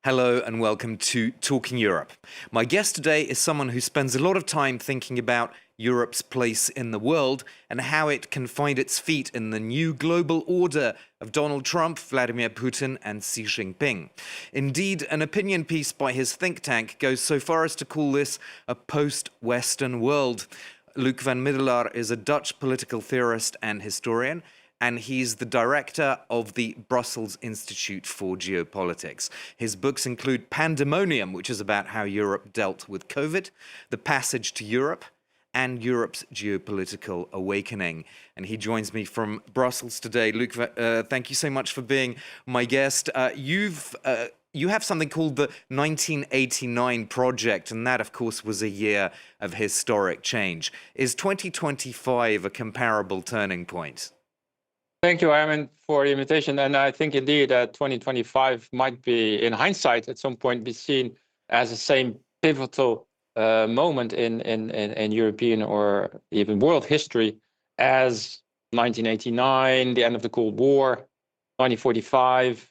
Hello and welcome to Talking Europe. My guest today is someone who spends a lot of time thinking about Europe's place in the world and how it can find its feet in the new global order of Donald Trump, Vladimir Putin and Xi Jinping. Indeed, an opinion piece by his think tank goes so far as to call this a post-Western world. Luuk van Middelaar is a Dutch political theorist and historian, and he's the director of the Brussels Institute for Geopolitics. His books include Pandemonium, which is about how Europe dealt with COVID, The Passage to Europe, and Europe's Geopolitical Awakening. And he joins me from Brussels today. Luuk, thank you so much for being my guest. You have something called the 1989 Project, and that, of course, was a year of historic change. Is 2025 a comparable turning point? Thank you, Armin, for the invitation. And I think indeed that 2025 might be, in hindsight, at some point be seen as the same pivotal moment in European or even world history as 1989, the end of the Cold War, 1945,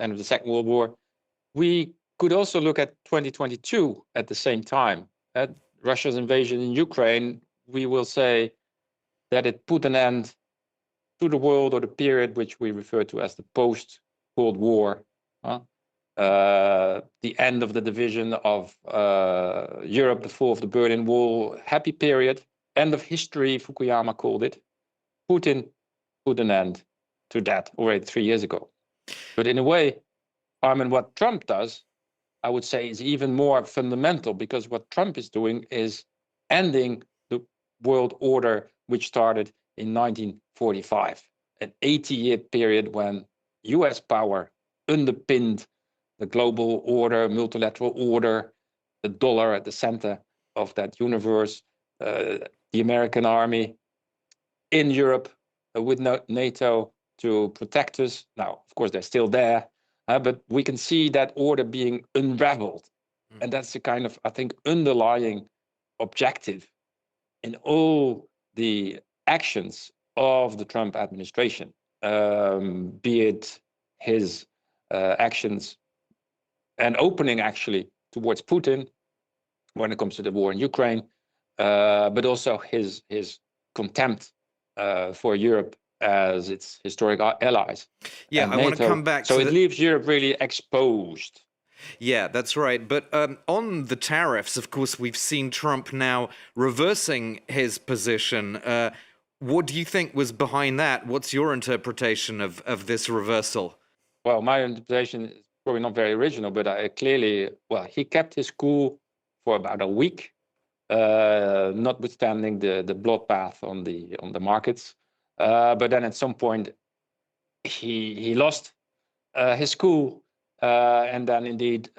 end of the Second World War. We could also look at 2022 at the same time. At Russia's invasion in Ukraine, we will say that it put an end to the world, or the period which we refer to as the post-Cold War, the end of the division of Europe, the fall of the Berlin Wall, happy period, end of history, Fukuyama called it. Putin put an end to that already 3 years ago. But in a way, Armin, what Trump does, I would say, is even more fundamental, because what Trump is doing is ending the world order which started in 1945, an 80-year period when US power underpinned the global order, multilateral order, the dollar at the center of that universe, the American army in Europe with NATO to protect us. Now, of course, they're still there, but we can see that order being unraveled. And that's the kind of, I think, underlying objective in all the actions of the Trump administration, be it his actions and opening actually towards Putin when it comes to the war in Ukraine, but also his contempt for Europe as its historic allies. Yeah, I want to come back to so it leaves Europe really exposed. Yeah, that's right. But on the tariffs, of course, we've seen Trump now reversing his position. What do you think was behind that? What's your interpretation of this reversal? Well, my interpretation is probably not very original, but he kept his cool for about a week, notwithstanding the bloodbath on the markets. But then at some point, he lost his cool, and then indeed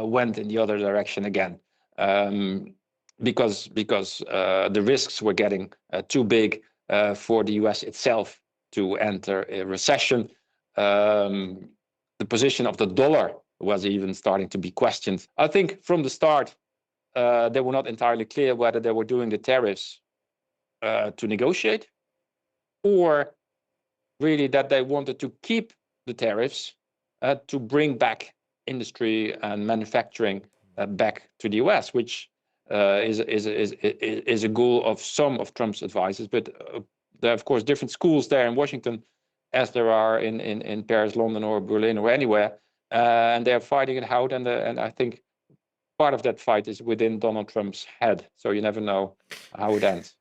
went in the other direction again, because the risks were getting too big for the US itself to enter a recession. The position of the dollar was even starting to be questioned. I think from the start, they were not entirely clear whether they were doing the tariffs to negotiate, or really that they wanted to keep the tariffs to bring back industry and manufacturing back to the US, which is a goal of some of Trump's advisors. But there are, of course, different schools there in Washington, as there are in Paris, London, or Berlin, or anywhere, and they're fighting it out. And I think part of that fight is within Donald Trump's head, so you never know how it ends.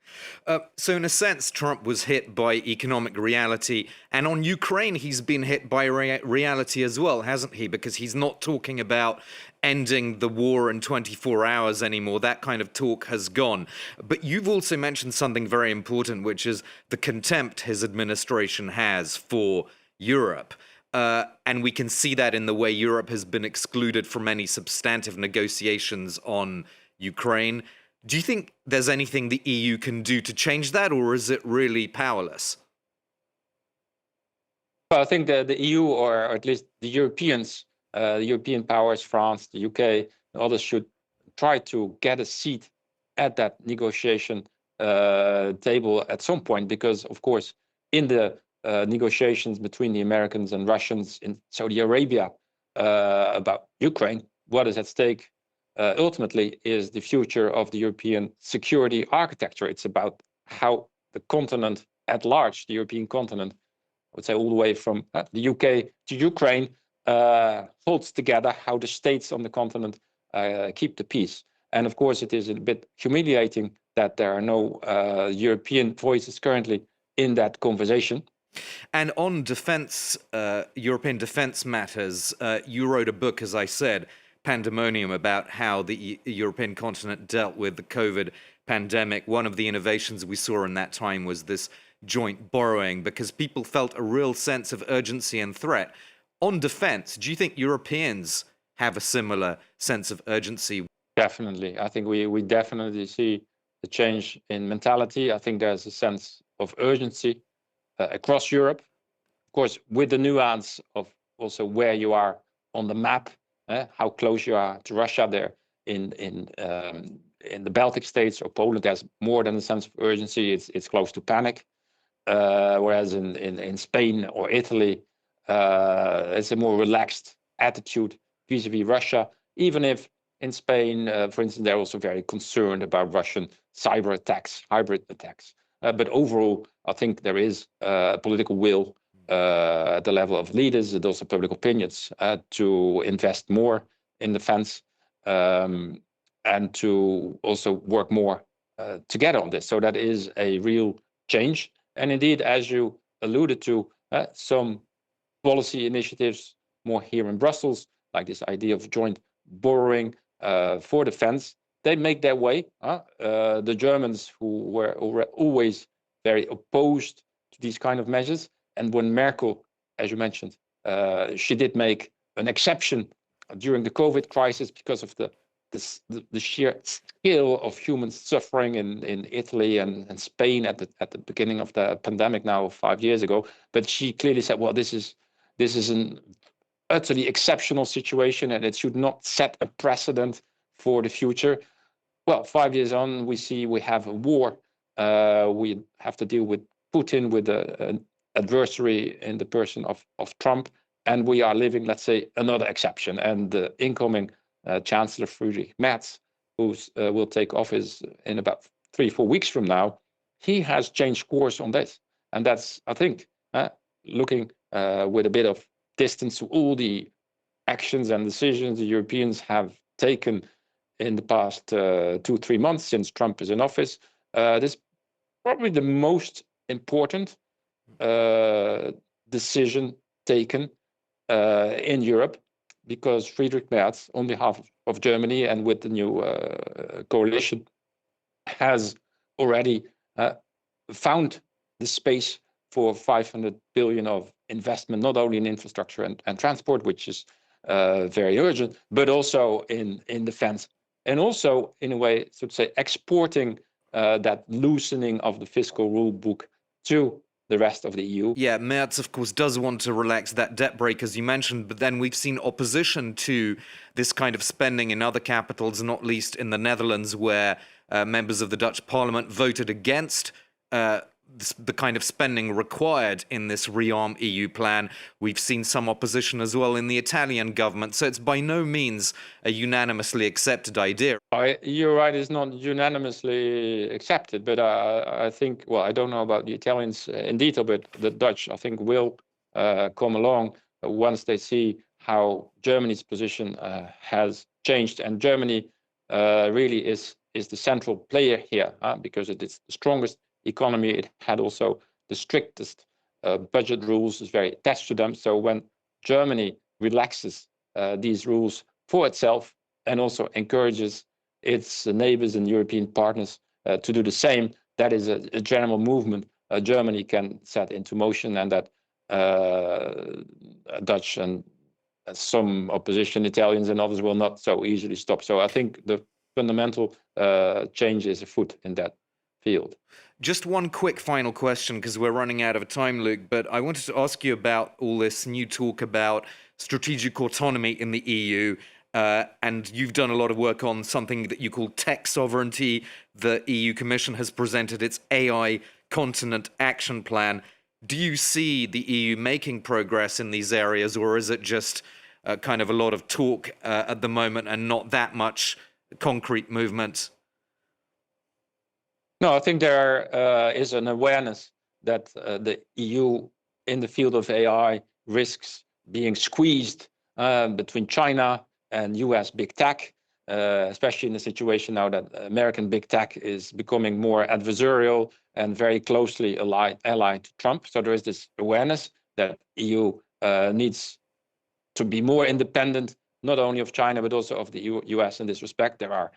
So in a sense, Trump was hit by economic reality, and on Ukraine, he's been hit by reality as well, hasn't he? Because he's not talking about ending the war in 24 hours anymore. That kind of talk has gone. But you've also mentioned something very important, which is the contempt his administration has for Europe. And we can see that in the way Europe has been excluded from any substantive negotiations on Ukraine. Do you think there's anything the EU can do to change that, or is it really powerless? Well, I think the EU, or at least the Europeans, the European powers, France, the UK, and others, should try to get a seat at that negotiation table at some point, because, of course, in the negotiations between the Americans and Russians in Saudi Arabia, about Ukraine, what is at stake ultimately is the future of the European security architecture. It's about how the continent at large, the European continent, I would say all the way from the UK to Ukraine, holds together, how the states on the continent keep the peace. And of course, it is a bit humiliating that there are no European voices currently in that conversation. And on defense, European defense matters, you wrote a book, as I said, Pandemonium, about how the European continent dealt with the COVID pandemic. One of the innovations we saw in that time was this joint borrowing, because people felt a real sense of urgency and threat. On defense, do you think Europeans have a similar sense of urgency? Definitely. I think we definitely see the change in mentality. I think there's a sense of urgency across Europe. Of course, with the nuance of also where you are on the map, how close you are to Russia there in the Baltic states or Poland, there's more than a sense of urgency. It's close to panic. Whereas in Spain or Italy, it's a more relaxed attitude vis-a-vis Russia, even if in Spain, for instance, they're also very concerned about Russian cyber attacks, hybrid attacks. But overall, I think there is political will at the level of leaders and also public opinions to invest more in defense and to also work more together on this. So that is a real change. And indeed, as you alluded to, some policy initiatives more here in Brussels, like this idea of joint borrowing for defense, they make their way. The Germans, who were always very opposed to these kind of measures, and when Merkel, as you mentioned, she did make an exception during the COVID crisis because of the sheer scale of human suffering in Italy and Spain at the beginning of the pandemic now 5 years ago. But she clearly said, well, this is an utterly exceptional situation and it should not set a precedent for the future. Well, 5 years on, we see we have a war. We have to deal with Putin, with an adversary in the person of Trump, and we are living, let's say, another exception. And the incoming Chancellor Friedrich Merz, who will take office in about 3-4 weeks from now, he has changed course on this. And that's, I think, looking with a bit of distance to all the actions and decisions the Europeans have taken in the past 2-3 months since Trump is in office. This is probably the most important decision taken in Europe, because Friedrich Merz, on behalf of Germany and with the new coalition, has already found the space for 500 billion of investment, not only in infrastructure and transport, which is very urgent, but also in defense. And also, in a way, so to say, exporting that loosening of the fiscal rule book to the rest of the EU. Yeah, Merz, of course, does want to relax that debt brake, as you mentioned, but then we've seen opposition to this kind of spending in other capitals, not least in the Netherlands, where members of the Dutch parliament voted against the kind of spending required in this rearm EU plan. We've seen some opposition as well in the Italian government, so it's by no means a unanimously accepted idea. You're right, it's not unanimously accepted, but I think, well, I don't know about the Italians in detail, but the Dutch, I think, will come along once they see how Germany's position has changed. And Germany really is the central player here, because it is the strongest economy. It had also the strictest budget rules, is very attached to them. So when Germany relaxes these rules for itself and also encourages its neighbors and European partners to do the same, that is a general movement Germany can set into motion, and that Dutch and some opposition, Italians and others, will not so easily stop. So I think the fundamental change is afoot in that field. Just one quick final question, because we're running out of time, Luuk, but I wanted to ask you about all this new talk about strategic autonomy in the EU. And you've done a lot of work on something that you call tech sovereignty. The EU Commission has presented its AI continent action plan. Do you see the EU making progress in these areas, or is it just kind of a lot of talk at the moment and not that much concrete movement? No, I think there is an awareness that the EU in the field of AI risks being squeezed between China and US big tech, especially in the situation now that American big tech is becoming more adversarial and very closely allied to Trump. So there is this awareness that EU needs to be more independent, not only of China, but also of the US in this respect. There are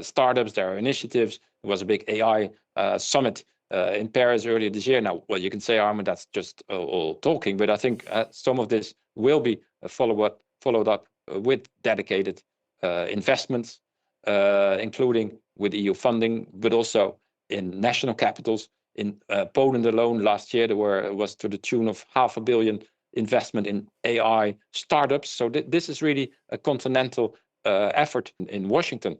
startups, there are initiatives. There was a big AI summit in Paris earlier this year. Now, well, you can say, Armin, that's just all talking, but I think some of this will be followed up with dedicated investments, including with EU funding, but also in national capitals. In Poland alone, last year, there was to the tune of $500 million investment in AI startups. So this is really a continental effort in Washington.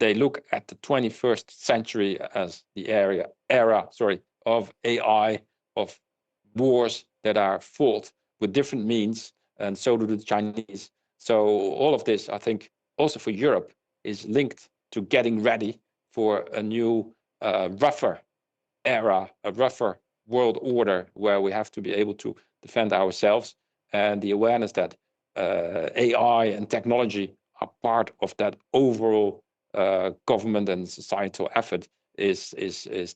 They look at the 21st century as the era of AI, of wars that are fought with different means, and so do the Chinese. So all of this, I think, also for Europe, is linked to getting ready for a new, rougher era, a rougher world order where we have to be able to defend ourselves. And the awareness that AI and technology are part of that overall government and societal effort is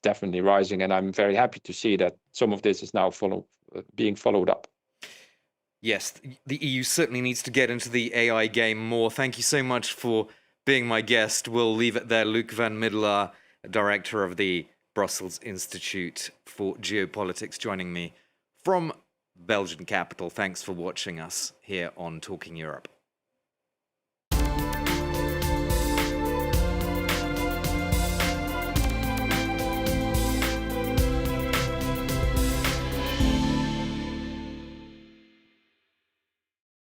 definitely rising. And I'm very happy to see that some of this is now being followed up. Yes, the EU certainly needs to get into the AI game more. Thank you so much for being my guest. We'll leave it there. Luuk van Middelaar, director of the Brussels Institute for Geopolitics, joining me from Belgian capital. Thanks for watching us here on Talking Europe.